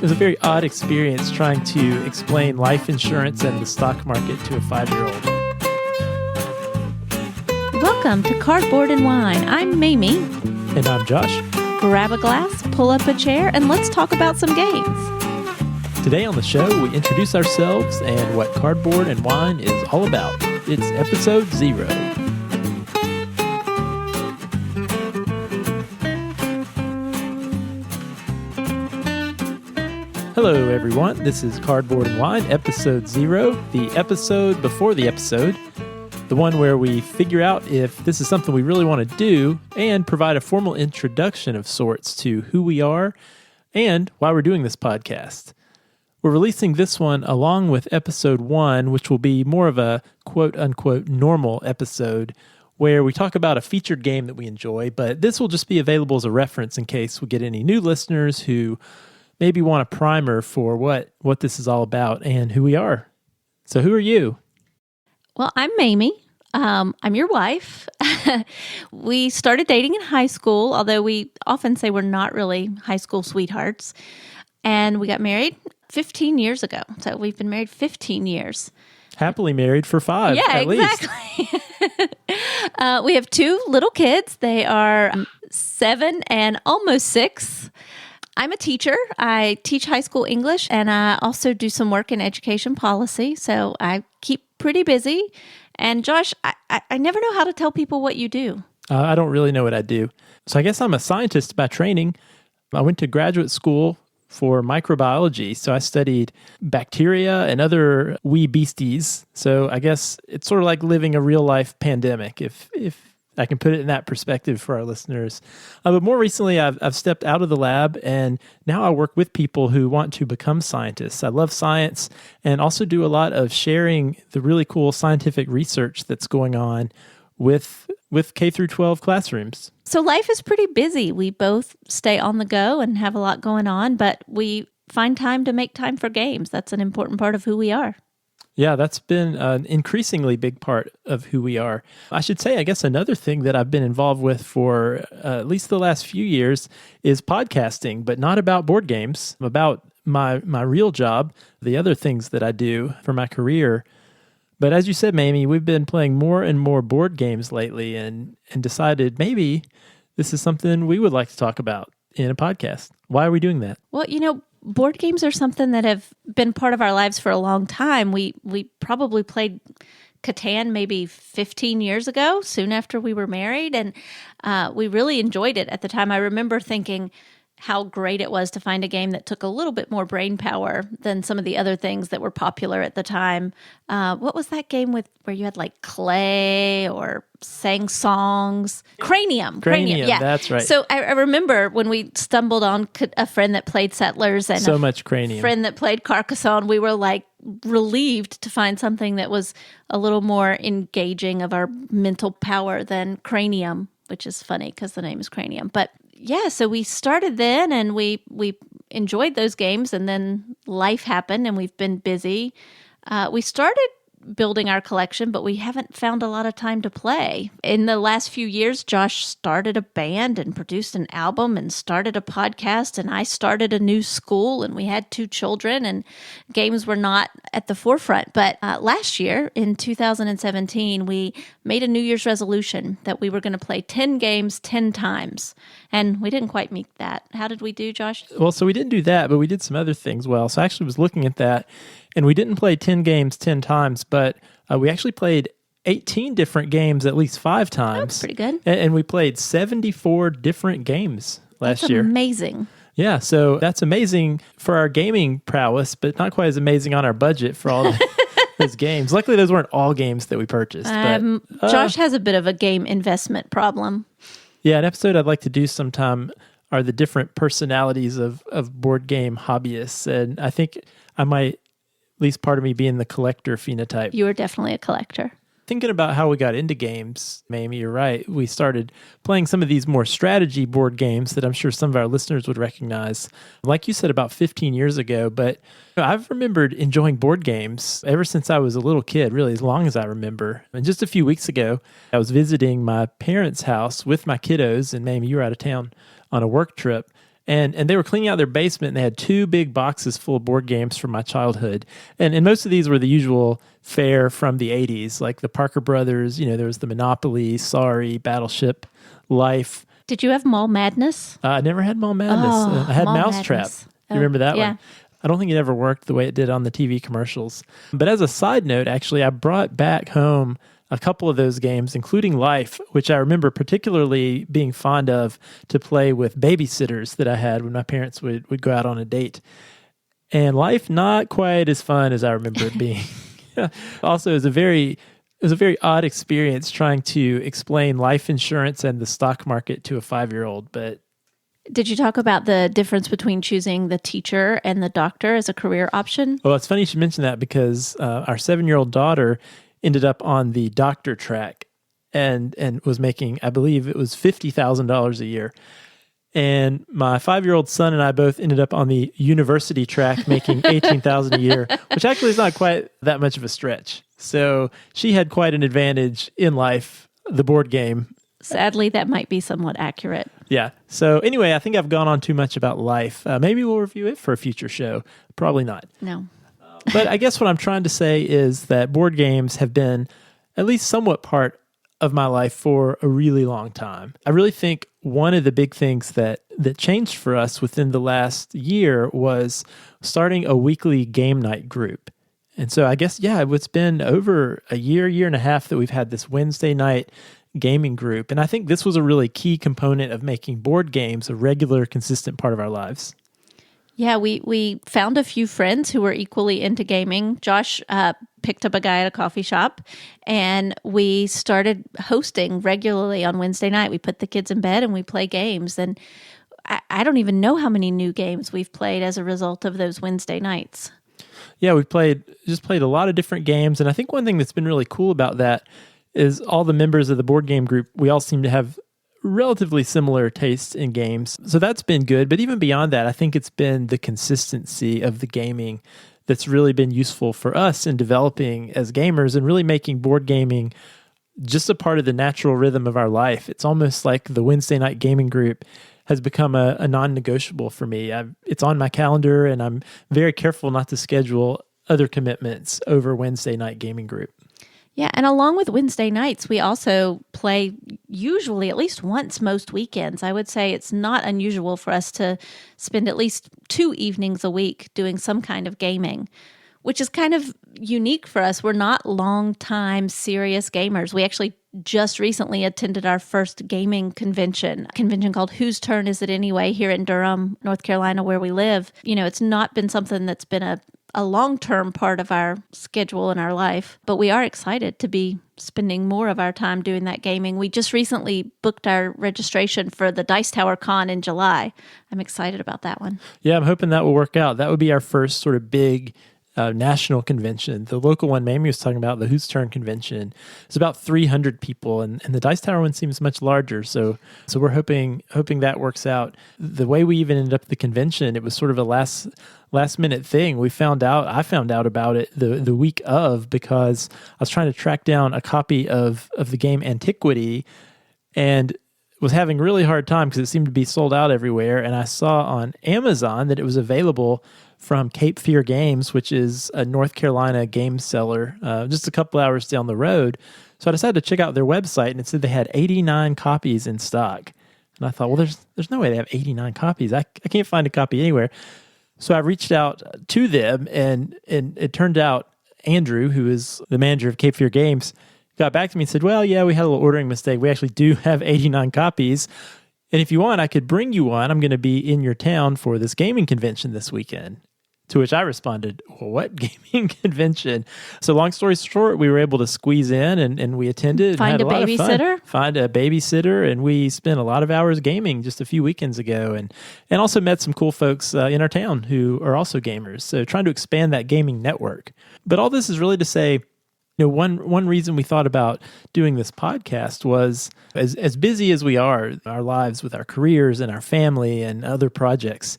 It was a very odd experience trying to explain life insurance and the stock market to a 5-year-old. Welcome to Cardboard and Wine. I'm Mamie. And I'm Josh. Grab a glass, pull up a chair, and let's talk about some games. Today on the show, we introduce ourselves and what Cardboard and Wine is all about. It's episode 0. Hello, everyone. This is Cardboard and Wine, episode 0, the episode before the episode, the one where we figure out if this is something we really want to do and provide a formal introduction of sorts to who we are and why we're doing this podcast. We're releasing this one along with episode 1, which will be more of a quote-unquote normal episode where we talk about a featured game that we enjoy, but this will just be available as a reference in case we get any new listeners who maybe want a primer for what this is all about and who we are. So who are you? Well, I'm Mamie. I'm your wife. We started dating in high school, although we often say we're not really high school sweethearts. And we got married 15 years ago. So we've been married 15 years. Happily married for 5, at exactly. We have 2 little kids. They are 7 and almost 6. I'm a teacher. I teach high school English, and I also do some work in education policy. So I keep pretty busy. And Josh, I never know how to tell people what you do. I don't really know what I do. So I guess I'm a scientist by training. I went to graduate school for microbiology. So I studied bacteria and other wee beasties. So I guess it's sort of like living a real life pandemic, if I can put it in that perspective for our listeners. But more recently, I've stepped out of the lab, and now I work with people who want to become scientists. I love science and also do a lot of sharing the really cool scientific research that's going on with K through 12 classrooms. So life is pretty busy. We both stay on the go and have a lot going on, but we find time to make time for games. That's an important part of who we are. Yeah, that's been an increasingly big part of who we are. I should say, I guess another thing that I've been involved with for at least the last few years is podcasting, but not about board games, about my real job, the other things that I do for my career. But as you said, Mamie, we've been playing more and more board games lately and decided maybe this is something we would like to talk about in a podcast. Why are we doing that? Well, board games are something that have been part of our lives for a long time. We probably played Catan maybe 15 years ago, soon after we were married, and we really enjoyed it at the time. I remember thinking how great it was to find a game that took a little bit more brain power than some of the other things that were popular at the time. What was that game where you had like clay or sang songs? Cranium, yeah. That's right. So I remember when we stumbled on a friend that played Settlers and so much Cranium. Friend that played Carcassonne, we were like relieved to find something that was a little more engaging of our mental power than Cranium, which is funny because the name is Cranium. But yeah, so we started then and we enjoyed those games, and then life happened and we've been busy. We started building our collection, but we haven't found a lot of time to play. In the last few years, Josh started a band and produced an album and started a podcast, and I started a new school, and we had 2 children, and games were not at the forefront. But last year, in 2017, we made a New Year's resolution that we were going to play 10 games 10 times, and we didn't quite meet that. How did we do, Josh? Well, so we didn't do that, but we did some other things well. So I actually was looking at that, and we didn't play 10 games 10 times, but we actually played 18 different games at least 5 times. That's pretty good. And we played 74 different games last year. That's amazing. Yeah, so that's amazing for our gaming prowess, but not quite as amazing on our budget for all those games. Luckily, those weren't all games that we purchased. Josh has a bit of a game investment problem. Yeah, an episode I'd like to do sometime are the different personalities of board game hobbyists. And I think I might, at least part of me, being the collector phenotype. You are definitely a collector. Thinking about how we got into games, Mamie, you're right. We started playing some of these more strategy board games that I'm sure some of our listeners would recognize. Like you said, about 15 years ago. But I've remembered enjoying board games ever since I was a little kid, really, as long as I remember. And just a few weeks ago, I was visiting my parents' house with my kiddos, and Mamie, you were out of town on a work trip. And they were cleaning out their basement, and they had 2 big boxes full of board games from my childhood. And most of these were the usual fare from the 80s, like the Parker Brothers. There was the Monopoly, Sorry, Battleship, Life. Did you have Mall Madness? I never had Mall Madness. I had Mall Mousetrap. Madness. You remember that yeah. one? I don't think it ever worked the way it did on the TV commercials. But as a side note, actually, I brought back home a couple of those games, including Life, which I remember particularly being fond of to play with babysitters that I had when my parents would go out on a date. And Life, not quite as fun as I remember it being. Also, it was a very odd experience trying to explain life insurance and the stock market to a 5-year-old. But did you talk about the difference between choosing the teacher and the doctor as a career option? Well, it's funny you should mention that because our 7-year-old daughter ended up on the doctor track and was making, I believe it was $50,000 a year. And my 5-year-old son and I both ended up on the university track making $18,000 a year, which actually is not quite that much of a stretch. So she had quite an advantage in life, the board game. Sadly, that might be somewhat accurate. Yeah. So anyway, I think I've gone on too much about Life. Maybe we'll review it for a future show. Probably not. No. But I guess what I'm trying to say is that board games have been at least somewhat part of my life for a really long time. I really think one of the big things that changed for us within the last year was starting a weekly game night group. And so I guess, it's been over a year and a half that we've had this Wednesday night gaming group. And I think this was a really key component of making board games a regular, consistent part of our lives. Yeah, we found a few friends who were equally into gaming. Josh picked up a guy at a coffee shop, and we started hosting regularly on Wednesday night. We put the kids in bed and we play games. And I don't even know how many new games we've played as a result of those Wednesday nights. Yeah, we played a lot of different games. And I think one thing that's been really cool about that is all the members of the board game group, we all seem to have relatively similar tastes in games. So that's been good. But even beyond that, I think it's been the consistency of the gaming that's really been useful for us in developing as gamers and really making board gaming just a part of the natural rhythm of our life. It's almost like the Wednesday night gaming group has become a non-negotiable for me. It's on my calendar, and I'm very careful not to schedule other commitments over Wednesday night gaming group. Yeah, and along with Wednesday nights, we also play usually at least once most weekends. I would say it's not unusual for us to spend at least 2 evenings a week doing some kind of gaming, which is kind of unique for us. We're not long-time serious gamers. We actually just recently attended our first gaming convention, a convention called Whose Turn Is It Anyway, here in Durham, North Carolina, where we live. It's not been something that's been a long-term part of our schedule in our life, but we are excited to be spending more of our time doing that gaming. We just recently booked our registration for the Dice Tower Con in July. I'm excited about that one. Yeah, I'm hoping that will work out. That would be our first sort of big national convention. The local one Mamie was talking about, the Whose Turn convention, is about 300 people, and the Dice Tower one seems much larger. So we're hoping that works out. The way we even ended up at the convention, it was sort of a last minute thing. I found out about it the week of, because I was trying to track down a copy of the game Antiquity and was having a really hard time because it seemed to be sold out everywhere. And I saw on Amazon that it was available from Cape Fear Games, which is a North Carolina game seller, just a couple hours down the road. So I decided to check out their website, and it said they had 89 copies in stock. And I thought, well, there's no way they have 89 copies. I can't find a copy anywhere. So I reached out to them, and it turned out Andrew, who is the manager of Cape Fear Games, got back to me and said, well, yeah, we had a little ordering mistake. We actually do have 89 copies. And if you want, I could bring you one. I'm going to be in your town for this gaming convention this weekend. To which I responded, well, what gaming convention? So long story short, we were able to squeeze in and we attended. Find a babysitter? Find a babysitter. And we spent a lot of hours gaming just a few weekends ago, and also met some cool folks in our town who are also gamers. So trying to expand that gaming network. But all this is really to say, one reason we thought about doing this podcast was as busy as we are, our lives with our careers and our family and other projects,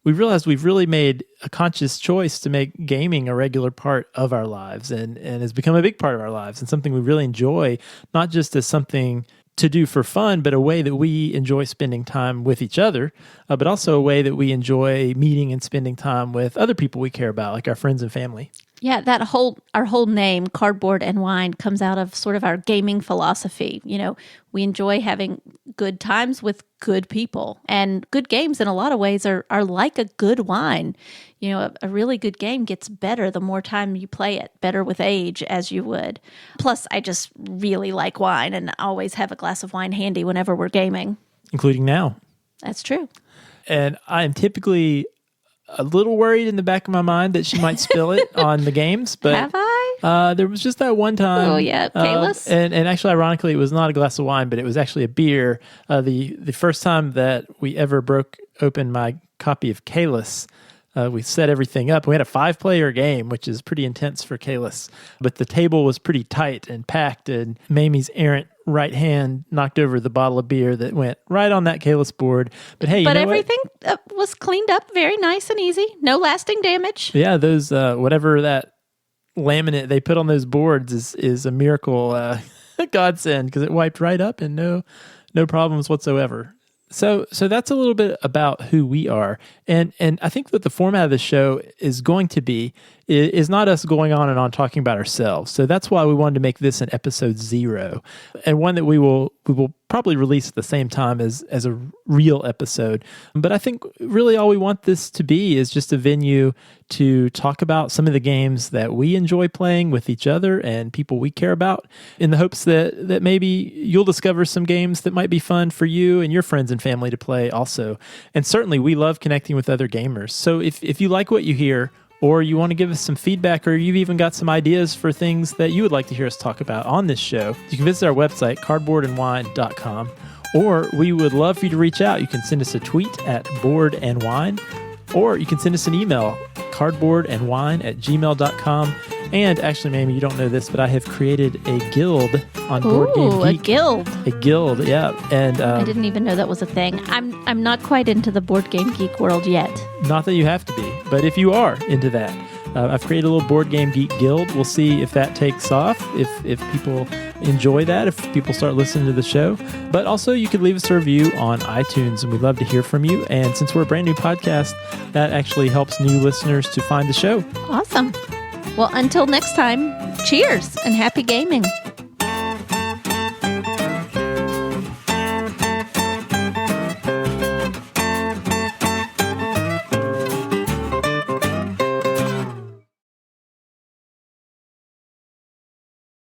we realized we've really made a conscious choice to make gaming a regular part of our lives and has become a big part of our lives and something we really enjoy, not just as something to do for fun, but a way that we enjoy spending time with each other, but also a way that we enjoy meeting and spending time with other people we care about, like our friends and family. Yeah, our whole name, Cardboard and Wine, comes out of sort of our gaming philosophy. We enjoy having good times with good people, and good games in a lot of ways are like a good wine. A really good game gets better the more time you play it, better with age as you would. Plus, I just really like wine and always have a glass of wine handy whenever we're gaming. Including now. That's true. And I am typically a little worried in the back of my mind that she might spill it on the games, but have I? There was just that one time. Oh yeah, Kalis. And actually, ironically, it was not a glass of wine, but it was actually a beer. The first time that we ever broke open my copy of Kalis, we set everything up. We had a 5-player game, which is pretty intense for Kalis, but the table was pretty tight and packed, and Mamie's errant right hand knocked over the bottle of beer that went right on that Kalis board. But hey, everything was cleaned up very nice and easy. No lasting damage. Yeah, those whatever that laminate they put on those boards is a miracle godsend, because it wiped right up and no problems whatsoever. So that's a little bit about who we are. And I think that the format of the show is going to be is not us going on and on talking about ourselves. So that's why we wanted to make this an episode 0, and one that we will probably release at the same time as a real episode. But I think really all we want this to be is just a venue to talk about some of the games that we enjoy playing with each other and people we care about, in the hopes that maybe you'll discover some games that might be fun for you and your friends and family to play also. And certainly we love connecting with other gamers. So if you like what you hear, or you want to give us some feedback, or you've even got some ideas for things that you would like to hear us talk about on this show, you can visit our website, cardboardandwine.com, or we would love for you to reach out. You can send us a tweet at boardandwine, or you can send us an email, cardboardandwine@gmail.com. And actually, Mamie, you don't know this, but I have created a guild on Board Game Geek. A guild. A guild, yeah. And I didn't even know that was a thing. I'm not quite into the Board Game Geek world yet. Not that you have to be, but if you are into that, I've created a little Board Game Geek guild. We'll see if that takes off, if people enjoy that, if people start listening to the show. But also, you could leave us a review on iTunes, and we'd love to hear from you. And since we're a brand new podcast, that actually helps new listeners to find the show. Awesome. Well, until next time, cheers and happy gaming.